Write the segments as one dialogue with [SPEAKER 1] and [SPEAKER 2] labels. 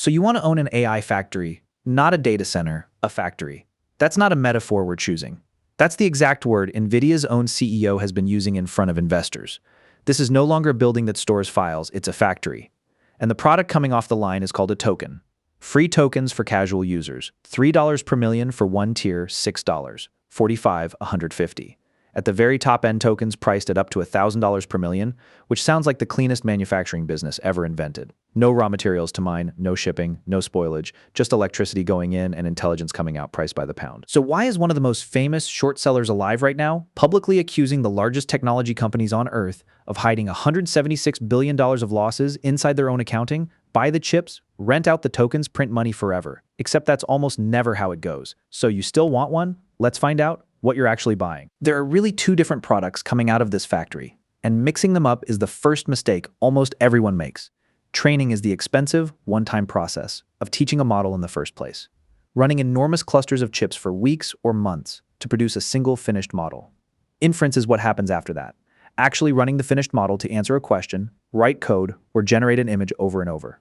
[SPEAKER 1] So you want to own an AI factory, not a data center, a factory. That's not a metaphor we're choosing. That's the exact word NVIDIA's own CEO has been using in front of investors. This is no longer a building that stores files, it's a factory. And the product coming off the line is called a token. Free tokens for casual users. $3 per million for one tier, $6. 45, 150. At the very top end, tokens priced at up to $1,000 per million, which sounds like the cleanest manufacturing business ever invented. No raw materials to mine, no shipping, no spoilage, just electricity going in and intelligence coming out priced by the pound. So why is one of the most famous short sellers alive right now publicly accusing the largest technology companies on Earth of hiding $176 billion of losses inside their own accounting, buy the chips, rent out the tokens, print money forever? Except that's almost never how it goes. So you still want one? Let's find out what you're actually buying. There are really two different products coming out of this factory, and mixing them up is the first mistake almost everyone makes. Training is the expensive, one-time process of teaching a model in the first place, running enormous clusters of chips for weeks or months to produce a single finished model. Inference is what happens after that, actually running the finished model to answer a question, write code, or generate an image over and over.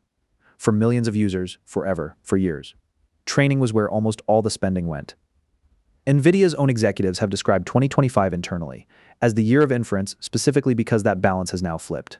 [SPEAKER 1] For millions of users, forever, for years. Training was where almost all the spending went. NVIDIA's own executives have described 2025 internally as the year of inference, specifically because that balance has now flipped.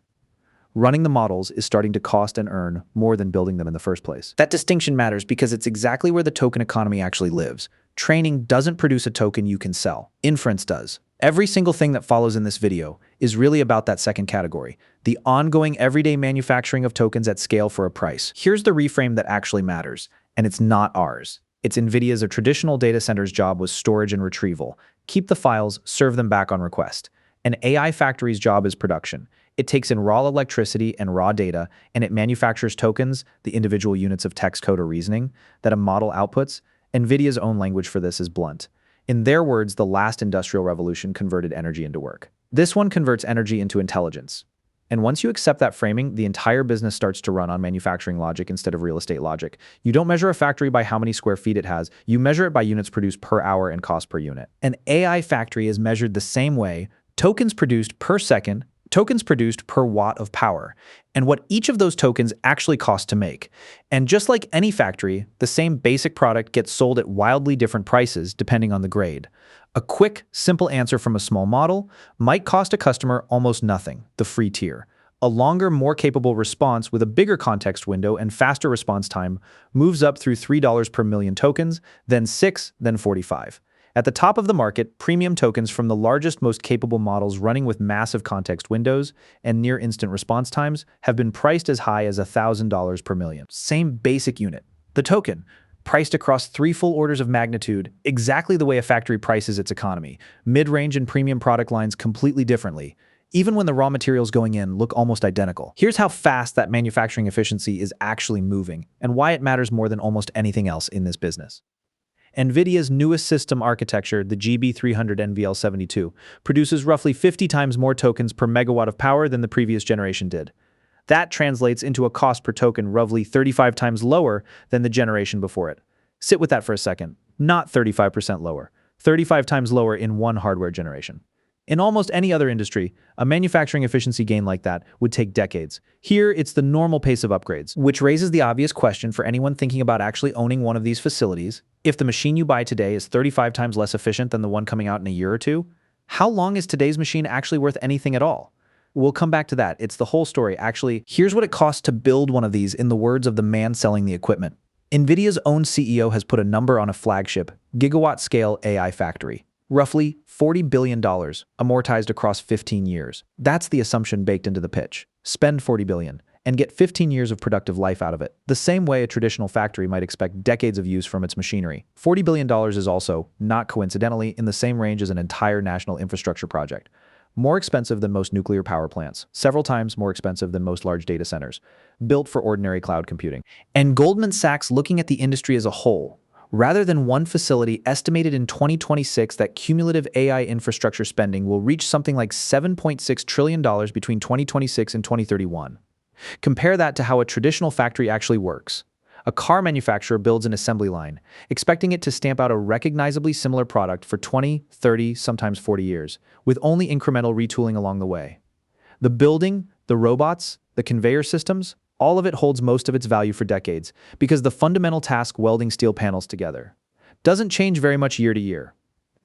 [SPEAKER 1] Running the models is starting to cost and earn more than building them in the first place. That distinction matters because it's exactly where the token economy actually lives. Training doesn't produce a token you can sell. Inference does. Every single thing that follows in this video is really about that second category, the ongoing everyday manufacturing of tokens at scale for a price. Here's the reframe that actually matters, and it's not ours. It's NVIDIA's. A traditional data center's job was storage and retrieval. Keep the files, serve them back on request. An AI factory's job is production. It takes in raw electricity and raw data, and it manufactures tokens, the individual units of text code or reasoning, that a model outputs. NVIDIA's own language for this is blunt. In their words, the last industrial revolution converted energy into work. This one converts energy into intelligence. And once you accept that framing, the entire business starts to run on manufacturing logic instead of real estate logic. You don't measure a factory by how many square feet it has. You measure it by units produced per hour and cost per unit. An AI factory is measured the same way: tokens produced per second, tokens produced per watt of power, and what each of those tokens actually cost to make. And just like any factory, the same basic product gets sold at wildly different prices depending on the grade. A quick, simple answer from a small model might cost a customer almost nothing, the free tier. A longer, more capable response with a bigger context window and faster response time moves up through $3 per million tokens, then $6, then $45. At the top of the market, premium tokens from the largest, most capable models running with massive context windows and near-instant response times have been priced as high as $1,000 per million. Same basic unit, the token, priced across 3 full orders of magnitude, exactly the way a factory prices its economy. Mid-range and premium product lines completely differently, even when the raw materials going in look almost identical. Here's how fast that manufacturing efficiency is actually moving, and why it matters more than almost anything else in this business. NVIDIA's newest system architecture, the GB300 NVL72, produces roughly 50 times more tokens per megawatt of power than the previous generation did. That translates into a cost per token roughly 35 times lower than the generation before it. Sit with that for a second. Not 35% lower. 35 times lower in one hardware generation. In almost any other industry, a manufacturing efficiency gain like that would take decades. Here, it's the normal pace of upgrades, which raises the obvious question for anyone thinking about actually owning one of these facilities. If the machine you buy today is 35 times less efficient than the one coming out in a year or two, how long is today's machine actually worth anything at all? We'll come back to that. It's the whole story. Actually, here's what it costs to build one of these in the words of the man selling the equipment. NVIDIA's own CEO has put a number on a flagship, gigawatt-scale AI factory. Roughly $40 billion, amortized across 15 years. That's the assumption baked into the pitch. Spend $40 billion and get 15 years of productive life out of it. The same way a traditional factory might expect decades of use from its machinery. $40 billion is also, not coincidentally, in the same range as an entire national infrastructure project. More expensive than most nuclear power plants, several times more expensive than most large data centers, built for ordinary cloud computing. And Goldman Sachs, looking at the industry as a whole, rather than one facility, estimated in 2026 that cumulative AI infrastructure spending will reach something like $7.6 trillion between 2026 and 2031. Compare that to how a traditional factory actually works. A car manufacturer builds an assembly line, expecting it to stamp out a recognizably similar product for 20, 30, sometimes 40 years, with only incremental retooling along the way. The building, the robots, the conveyor systems, all of it holds most of its value for decades because the fundamental task welding steel panels together doesn't change very much year to year.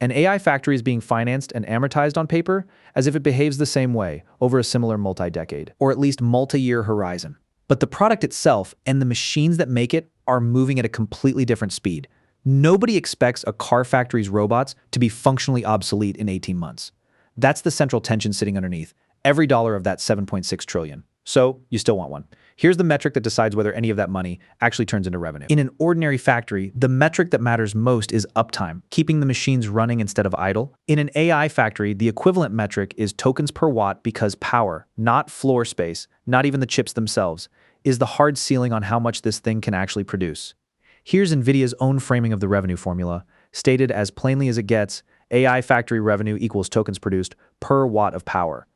[SPEAKER 1] An AI factory is being financed and amortized on paper as if it behaves the same way over a similar multi-decade, or at least multi-year horizon. But the product itself and the machines that make it are moving at a completely different speed. Nobody expects a car factory's robots to be functionally obsolete in 18 months. That's the central tension sitting underneath every dollar of that 7.6 trillion. So, you still want one. Here's the metric that decides whether any of that money actually turns into revenue. In an ordinary factory, the metric that matters most is uptime, keeping the machines running instead of idle. In an AI factory, the equivalent metric is tokens per watt because power, not floor space, not even the chips themselves, is the hard ceiling on how much this thing can actually produce. Here's NVIDIA's own framing of the revenue formula, stated as plainly as it gets: AI factory revenue equals tokens produced per watt of power.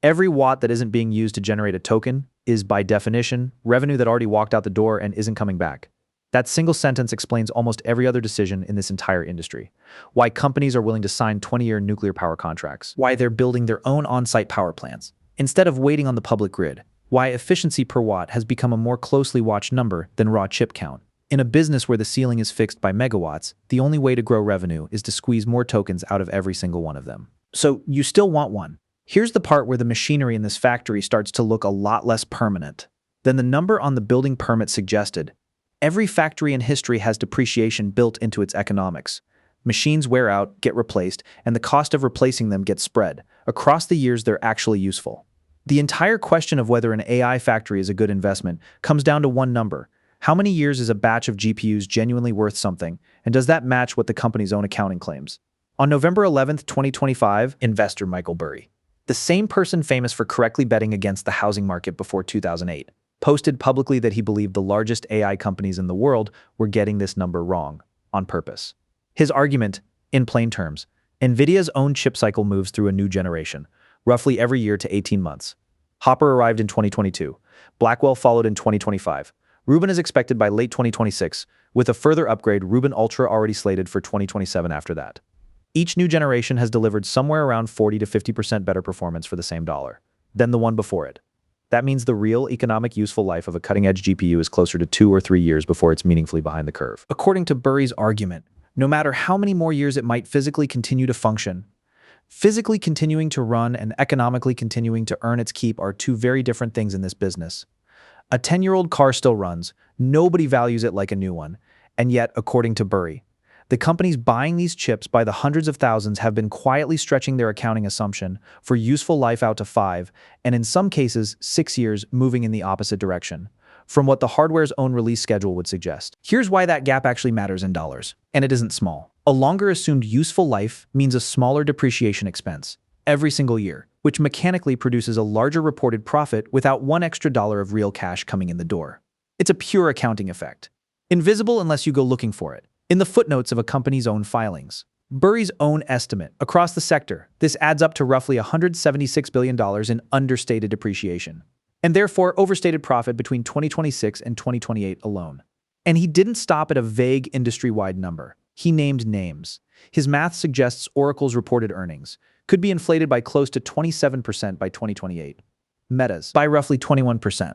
[SPEAKER 1] Every watt that isn't being used to generate a token is, by definition, revenue that already walked out the door and isn't coming back. That single sentence explains almost every other decision in this entire industry. Why companies are willing to sign 20-year nuclear power contracts. Why they're building their own on-site power plants instead of waiting on the public grid. Why efficiency per watt has become a more closely watched number than raw chip count. In a business where the ceiling is fixed by megawatts, the only way to grow revenue is to squeeze more tokens out of every single one of them. So you still want one. Here's the part where the machinery in this factory starts to look a lot less permanent than the number on the building permit suggested. Every factory in history has depreciation built into its economics. Machines wear out, get replaced, and the cost of replacing them gets spread across the years they're actually useful. The entire question of whether an AI factory is a good investment comes down to one number. How many years is a batch of GPUs genuinely worth something, and does that match what the company's own accounting claims? On November 11th, 2025, investor Michael Burry, the same person famous for correctly betting against the housing market before 2008, posted publicly that he believed the largest AI companies in the world were getting this number wrong, on purpose. His argument, in plain terms, NVIDIA's own chip cycle moves through a new generation, roughly every year to 18 months. Hopper arrived in 2022. Blackwell followed in 2025. Rubin is expected by late 2026, with a further upgrade, Rubin Ultra already slated for 2027 after that. Each new generation has delivered somewhere around 40 to 50% better performance for the same dollar than the one before it. That means the real economic useful life of a cutting-edge GPU is closer to 2 or 3 years before it's meaningfully behind the curve. According to Burry's argument, no matter how many more years it might physically continue to function, physically continuing to run and economically continuing to earn its keep are two very different things in this business. A 10-year-old car still runs, nobody values it like a new one, and yet, according to Burry, the companies buying these chips by the hundreds of thousands have been quietly stretching their accounting assumption for useful life out to 5, and in some cases 6 years, moving in the opposite direction from what the hardware's own release schedule would suggest. Here's why that gap actually matters in dollars, and it isn't small. A longer assumed useful life means a smaller depreciation expense every single year, which mechanically produces a larger reported profit without $1 extra of real cash coming in the door. It's a pure accounting effect, invisible unless you go looking for it in the footnotes of a company's own filings. Burry's own estimate across the sector, this adds up to roughly $176 billion in understated depreciation, and therefore overstated profit between 2026 and 2028 alone. And he didn't stop at a vague industry-wide number. He named names. His math suggests Oracle's reported earnings could be inflated by close to 27% by 2028. Meta's by roughly 21%.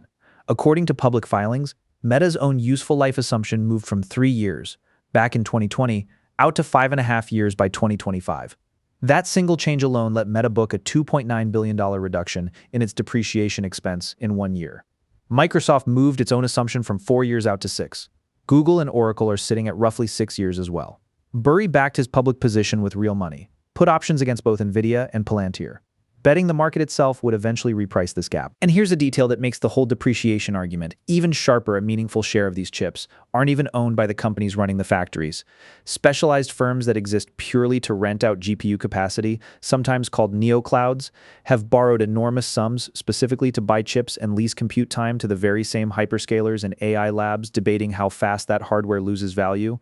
[SPEAKER 1] According to public filings, Meta's own useful life assumption moved from 3 years, back in 2020, out to 5.5 years by 2025. That single change alone let Meta book a $2.9 billion reduction in its depreciation expense in 1 year. Microsoft moved its own assumption from 4 years out to 6. Google and Oracle are sitting at roughly 6 years as well. Burry backed his public position with real money, put options against both NVIDIA and Palantir, betting the market itself would eventually reprice this gap. And here's a detail that makes the whole depreciation argument even sharper. A meaningful share of these chips aren't even owned by the companies running the factories. Specialized firms that exist purely to rent out GPU capacity, sometimes called neoclouds, have borrowed enormous sums specifically to buy chips and lease compute time to the very same hyperscalers and AI labs, debating how fast that hardware loses value.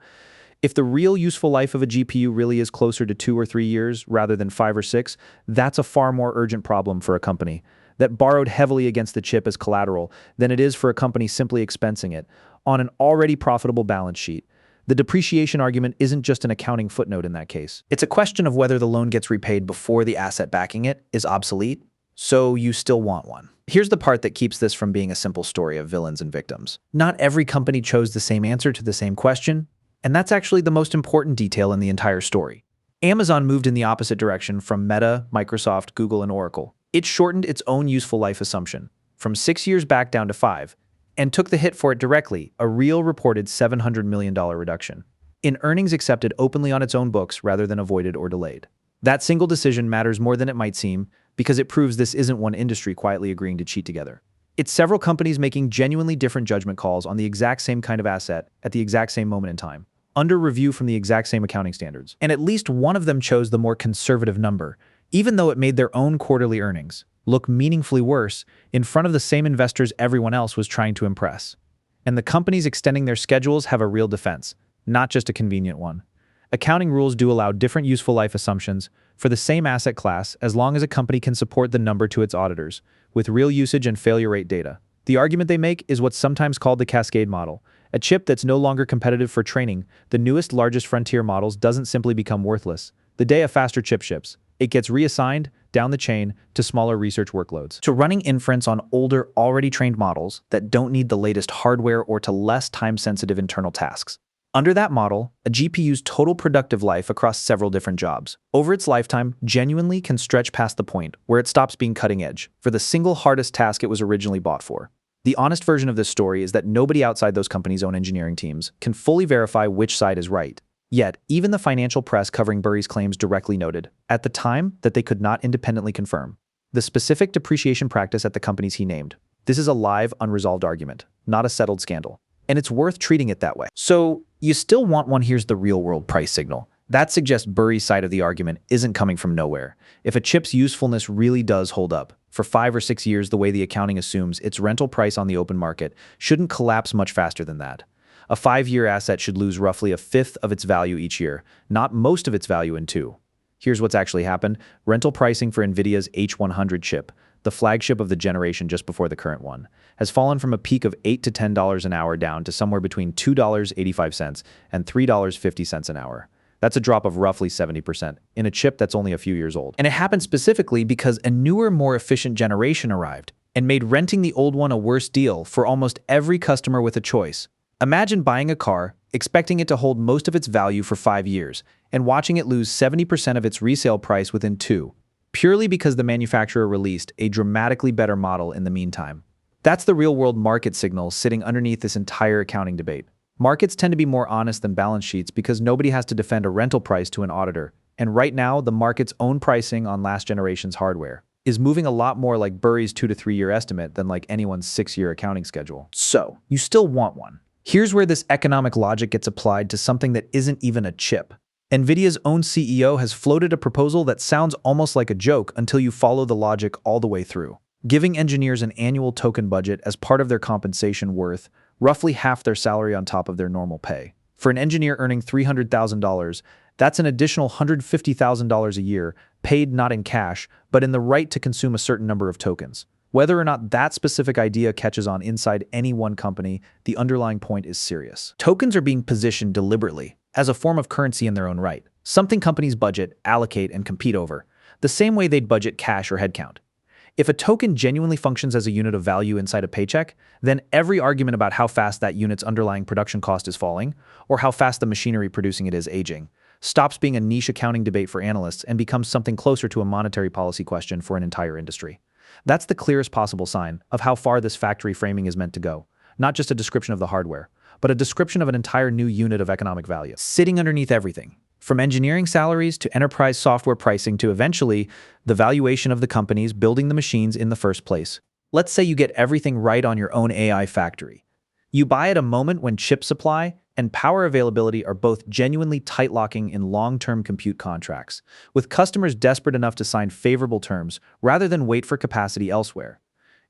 [SPEAKER 1] If the real useful life of a GPU really is closer to 2 or 3 years rather than 5 or 6, that's a far more urgent problem for a company that borrowed heavily against the chip as collateral than it is for a company simply expensing it on an already profitable balance sheet. The depreciation argument isn't just an accounting footnote in that case. It's a question of whether the loan gets repaid before the asset backing it is obsolete, So you still want one. Here's the part that keeps this from being a simple story of villains and victims. Not every company chose the same answer to the same question, and that's actually the most important detail in the entire story. Amazon moved in the opposite direction from Meta, Microsoft, Google, and Oracle. It shortened its own useful life assumption from 6 years back down to 5, and took the hit for it directly, a real reported $700 million reduction in earnings accepted openly on its own books rather than avoided or delayed. That single decision matters more than it might seem because it proves this isn't one industry quietly agreeing to cheat together. It's several companies making genuinely different judgment calls on the exact same kind of asset at the exact same moment in time, under review from the exact same accounting standards. And at least one of them chose the more conservative number, even though it made their own quarterly earnings look meaningfully worse in front of the same investors everyone else was trying to impress. And the companies extending their schedules have a real defense, not just a convenient one. Accounting rules do allow different useful life assumptions for the same asset class as long as a company can support the number to its auditors with real usage and failure rate data. The argument they make is what's sometimes called the cascade model. A chip that's no longer competitive for training the newest, largest frontier models doesn't simply become worthless. The day a faster chip ships, it gets reassigned down the chain to smaller research workloads, to running inference on older, already trained models that don't need the latest hardware or to less time-sensitive internal tasks. Under that model, a GPU's total productive life across several different jobs over its lifetime genuinely can stretch past the point where it stops being cutting edge for the single hardest task it was originally bought for. The honest version of this story is that nobody outside those companies' own engineering teams can fully verify which side is right. Yet, even the financial press covering Burry's claims directly noted, at the time, that they could not independently confirm the specific depreciation practice at the companies he named. This is a live, unresolved argument, not a settled scandal. And it's worth treating it that way. So, you still want one. Here's the real-world price signal. That suggests Burry's side of the argument isn't coming from nowhere. If a chip's usefulness really does hold up, for 5 or 6 years the way the accounting assumes its rental price on the open market shouldn't collapse much faster than that. A 5-year asset should lose roughly a fifth of its value each year, not most of its value in 2. Here's what's actually happened. Rental pricing for NVIDIA's H100 chip, the flagship of the generation just before the current one, has fallen from a peak of $8 to $10 an hour down to somewhere between $2.85 and $3.50 an hour. That's a drop of roughly 70% in a chip that's only a few years old. And it happened specifically because a newer, more efficient generation arrived and made renting the old one a worse deal for almost every customer with a choice. Imagine buying a car, expecting it to hold most of its value for 5 years, and watching it lose 70% of its resale price within 2, purely because the manufacturer released a dramatically better model in the meantime. That's the real-world market signal sitting underneath this entire accounting debate. Markets tend to be more honest than balance sheets because nobody has to defend a rental price to an auditor, and right now, the market's own pricing on last generation's hardware is moving a lot more like Burry's 2 to 3 year estimate than like anyone's 6-year accounting schedule. So, you still want one. Here's where this economic logic gets applied to something that isn't even a chip. NVIDIA's own CEO has floated a proposal that sounds almost like a joke until you follow the logic all the way through, giving engineers an annual token budget as part of their compensation worth roughly half their salary on top of their normal pay. For an engineer earning $300,000, that's an additional $150,000 a year, paid not in cash, but in the right to consume a certain number of tokens. Whether or not that specific idea catches on inside any one company, the underlying point is serious. Tokens are being positioned deliberately as a form of currency in their own right, something companies budget, allocate, and compete over, the same way they'd budget cash or headcount. If a token genuinely functions as a unit of value inside a paycheck, then every argument about how fast that unit's underlying production cost is falling, or how fast the machinery producing it is aging, stops being a niche accounting debate for analysts and becomes something closer to a monetary policy question for an entire industry. That's the clearest possible sign of how far this factory framing is meant to go, not just a description of the hardware, but a description of an entire new unit of economic value, sitting underneath everything, from engineering salaries to enterprise software pricing to eventually the valuation of the companies building the machines in the first place. Let's say you get everything right on your own AI factory. You buy at a moment when chip supply and power availability are both genuinely tight-locking in long-term compute contracts, with customers desperate enough to sign favorable terms rather than wait for capacity elsewhere.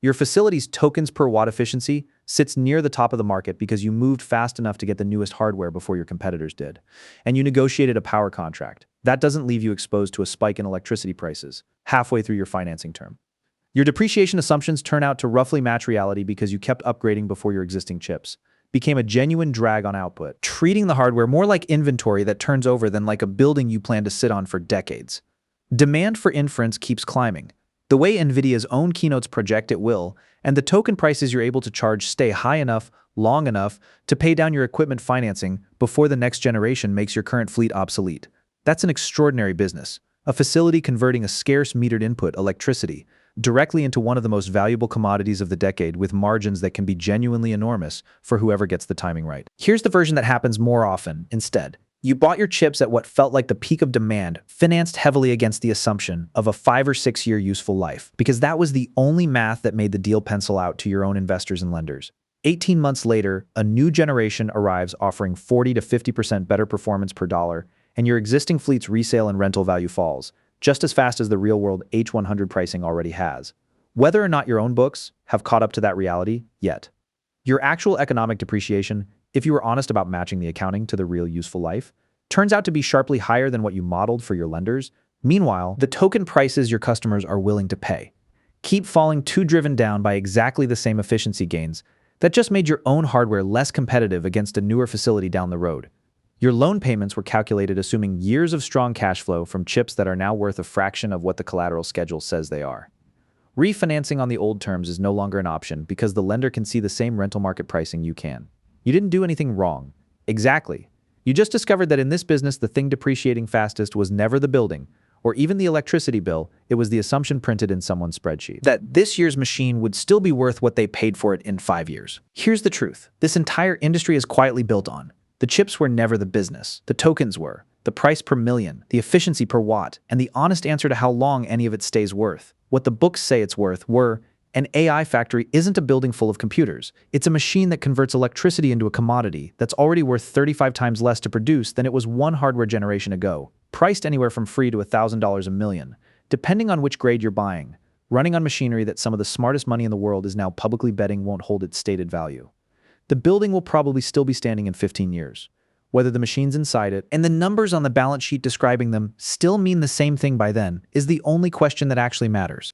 [SPEAKER 1] Your facility's tokens per watt efficiency sits near the top of the market because you moved fast enough to get the newest hardware before your competitors did, and you negotiated a power contract. That doesn't leave you exposed to a spike in electricity prices halfway through your financing term. Your depreciation assumptions turn out to roughly match reality because you kept upgrading before your existing chips became a genuine drag on output, treating the hardware more like inventory that turns over than like a building you plan to sit on for decades. Demand for inference keeps climbing. The way NVIDIA's own keynotes project it will, and the token prices you're able to charge stay high enough, long enough, to pay down your equipment financing before the next generation makes your current fleet obsolete. That's an extraordinary business. A facility converting a scarce metered input, electricity, directly into one of the most valuable commodities of the decade with margins that can be genuinely enormous for whoever gets the timing right. Here's the version that happens more often, instead. You bought your chips at what felt like the peak of demand, financed heavily against the assumption of a 5 or 6 year useful life, because that was the only math that made the deal pencil out to your own investors and lenders. 18 months later, a new generation arrives offering 40 to 50% better performance per dollar, and your existing fleet's resale and rental value falls, just as fast as the real-world H100 pricing already has. Whether or not your own books have caught up to that reality yet. Your actual economic depreciation, if you were honest about matching the accounting to the real useful life, turns out to be sharply higher than what you modeled for your lenders. Meanwhile, the token prices your customers are willing to pay keep falling, too driven down by exactly the same efficiency gains that just made your own hardware less competitive against a newer facility down the road. Your loan payments were calculated assuming years of strong cash flow from chips that are now worth a fraction of what the collateral schedule says they are. Refinancing on the old terms is no longer an option because the lender can see the same rental market pricing you can. You didn't do anything wrong. Exactly. You just discovered that in this business, the thing depreciating fastest was never the building, or even the electricity bill. It was the assumption printed in someone's spreadsheet that this year's machine would still be worth what they paid for it in 5 years. Here's the truth. This entire industry is quietly built on. The chips were never the business. The tokens were. The price per million, the efficiency per watt, and the honest answer to how long any of it stays worth. What the books say it's worth were, an AI factory isn't a building full of computers. It's a machine that converts electricity into a commodity that's already worth 35 times less to produce than it was one hardware generation ago, priced anywhere from free to $1,000 a million, depending on which grade you're buying, running on machinery that some of the smartest money in the world is now publicly betting won't hold its stated value. The building will probably still be standing in 15 years. Whether the machines inside it and the numbers on the balance sheet describing them still mean the same thing by then is the only question that actually matters.